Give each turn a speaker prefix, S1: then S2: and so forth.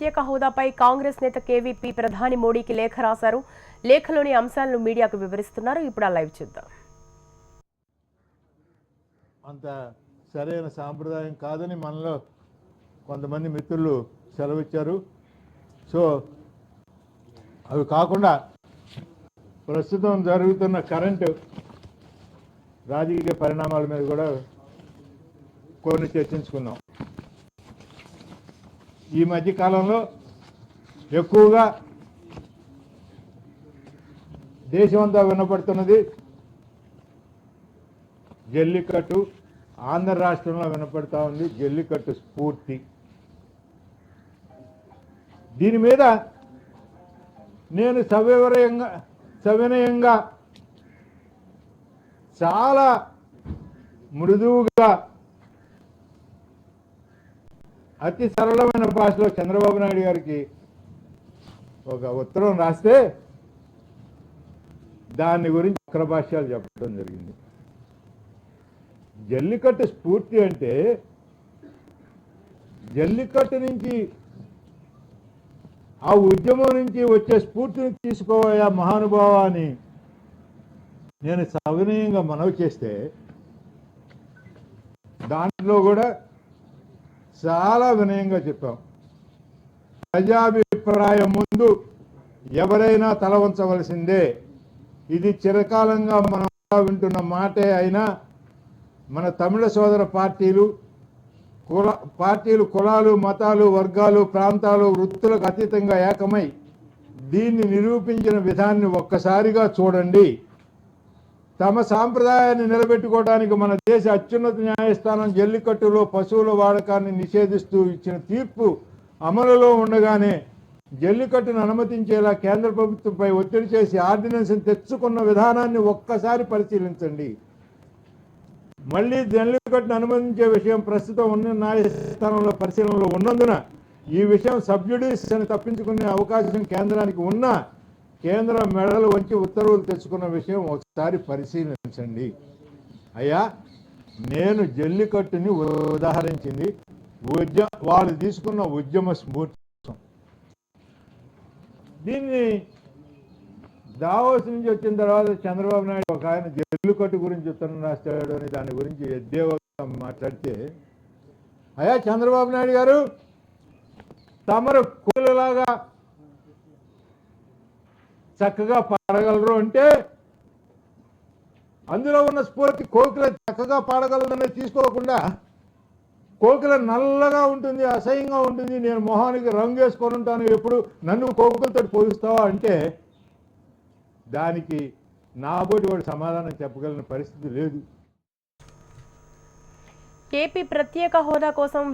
S1: ప్రత్యేక హోదాపై కాంగ్రెస్ నేత కేవీపీ ప్రధాని మోడీకి లేఖ రాశారు. లేఖలోని అంశాలను మీడియాకు వివరిస్తున్నారు. ఇప్పుడు ఆ లైవ్ చూద్దాం.
S2: అంత సరైన సాంప్రదాయం కాదని మనలో కొంతమంది మిత్రులు సెలవిచ్చారు. సో అవి కాకుండా ప్రస్తుతం జరుగుతున్న కరెంటు రాజకీయ పరిణామాల మీద కూడా కొన్ని చర్చించుకున్నాం. ఈ మధ్య కాలంలో ఎక్కువగా దేశమంతా వినపడుతున్నది జల్లికట్టు. ఆంధ్ర రాష్ట్రంలో వినపడతా ఉంది జల్లికట్టు స్ఫూర్తి. దీని మీద నేను సవినయంగా చాలా మృదువుగా అతి సరళమైన భాషలో చంద్రబాబు నాయుడు గారికి ఒక ఉత్తరం రాస్తే దాని గురించి అక్రభాష్యాలు చెప్పడం జరిగింది. జల్లికట్టు స్ఫూర్తి అంటే జల్లికట్టు నుంచి ఆ ఉద్యమం నుంచి వచ్చే స్ఫూర్తిని తీసుకోవా మహానుభావ అని నేను సవినయంగా మనవి చేస్తే దాంట్లో కూడా చాలా వినయంగా చెప్పాం. ప్రజాభిప్రాయం ముందు ఎవరైనా తల వంచవలసిందే. ఇది చిరకాలంగా మనం వింటున్న మాటే అయినా మన తమిళ సోదర పార్టీలు కులాలు, మతాలు, వర్గాలు, ప్రాంతాలు, వృత్తులకు అతీతంగా ఏకమై దీన్ని నిరూపించిన విధాన్ని ఒక్కసారిగా చూడండి. తమ సాంప్రదాయాన్ని నిలబెట్టుకోవడానికి మన దేశ అత్యున్నత న్యాయస్థానం జల్లికట్టులో పశువుల వాడకాన్ని నిషేధిస్తూ ఇచ్చిన తీర్పు అమలులో ఉండగానే జల్లికట్టును అనుమతించేలా కేంద్ర ప్రభుత్వంపై ఒత్తిడి చేసి ఆర్డినెన్స్ని తెచ్చుకున్న విధానాన్ని ఒక్కసారి పరిశీలించండి. మళ్ళీ జల్లికట్టును అనుమతించే విషయం ప్రస్తుతం ఉన్న న్యాయస్థానంలో పరిశీలనలో ఉన్నందున ఈ విషయం సబ్జుడిస్ అని తప్పించుకునే అవకాశం కేంద్రానికి ఉన్నా కేంద్రం మెడలు వంచి ఉత్తర్వులు తెచ్చుకున్న విషయం ఒకసారి పరిశీలించండి. అయ్యా, నేను జల్లికట్టుని ఉదాహరించింది వాళ్ళు తీసుకున్న ఉద్యమ స్ఫూర్తి. దీన్ని దావోస్ నుంచి వచ్చిన తర్వాత చంద్రబాబు నాయుడు ఒక ఆయన జల్లికట్టు గురించి ఉత్తరం రాస్తాడు అని దాని గురించి ఎద్దేవాగా మాట్లాడితే, అయ్యా చంద్రబాబు నాయుడు గారు, తమరు కోయిలలాగా చక్కగా పాడగలరు అంటే అందులో ఉన్న స్ఫూర్తి కోకిల చక్కగా పాడగలరనే తీసుకోకుండా కోకిల నల్లగా ఉంటుంది, అసహ్యంగా ఉంటుంది, నేను మొహానికి రంగు వేసుకొని ఉంటాను, ఎప్పుడు నన్ను కోకిలతో పోలిస్తావా అంటే దానికి నాబోటి వాడు సమాధానం చెప్పగలిగిన పరిస్థితి లేదు.
S1: ఏపీ ప్రత్యేక హోదా కోసం